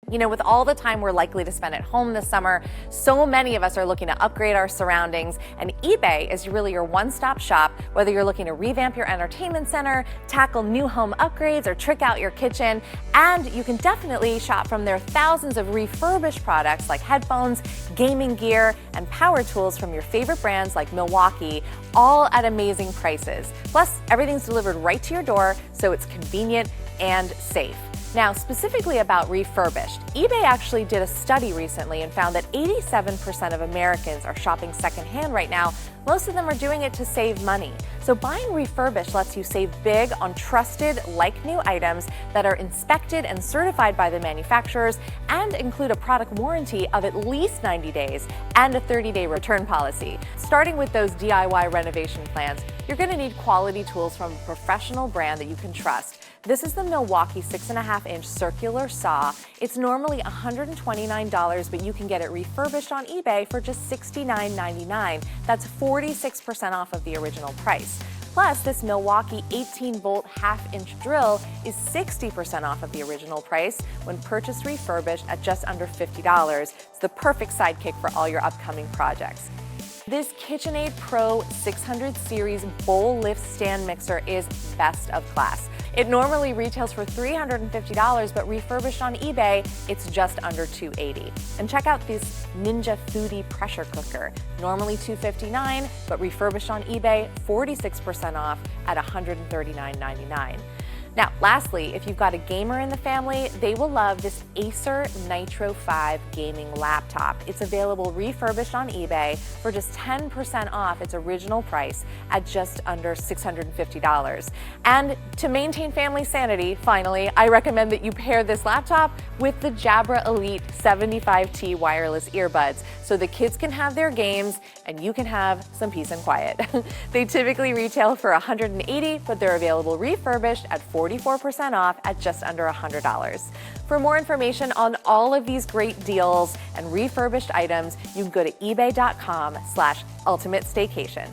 You know, with all the time we're likely to spend at home this summer, so many of us are looking to upgrade our surroundings, and eBay is really your one-stop shop, whether you're looking to revamp your entertainment center, tackle new home upgrades, or trick out your kitchen. And you can definitely shop from their thousands of refurbished products like headphones, gaming gear, and power tools from your favorite brands like Milwaukee, all at amazing prices. Plus, everything's delivered right to your door, so it's convenient and safe. Now, specifically about refurbished, eBay actually did a study recently and found that 87% of Americans are shopping secondhand right now. Most of them are doing it to save money. So buying refurbished lets you save big on trusted, like-new items that are inspected and certified by the manufacturers and include a product warranty of at least 90 days and a 30-day return policy. Starting with those DIY renovation plans, you're going to need quality tools from a professional brand that you can trust. This is the Milwaukee 6.5-inch circular saw. It's normally $129, but you can get it refurbished on eBay for just $69.99. That's 46% off of the original price. Plus, this Milwaukee 18-volt half-inch drill is 60% off of the original price when purchased refurbished at just under $50. It's the perfect sidekick for all your upcoming projects. This KitchenAid Pro 600 series bowl lift stand mixer is best of class. It normally retails for $350, but refurbished on eBay, it's just under $280. And check out this Ninja Foodie pressure cooker, normally $259, but refurbished on eBay, 46% off at $139.99. Now, lastly, if you've got a gamer in the family, they will love this Acer Nitro 5 gaming laptop. It's available refurbished on eBay for just 10% off its original price at just under $650. And to maintain family sanity, finally, I recommend that you pair this laptop with the Jabra Elite 75T wireless earbuds so the kids can have their games and you can have some peace and quiet. They typically retail for $180, but they're available refurbished at 44% off at just under $100. For more information on all of these great deals and refurbished items, you can go to ebay.com/ultimate staycation.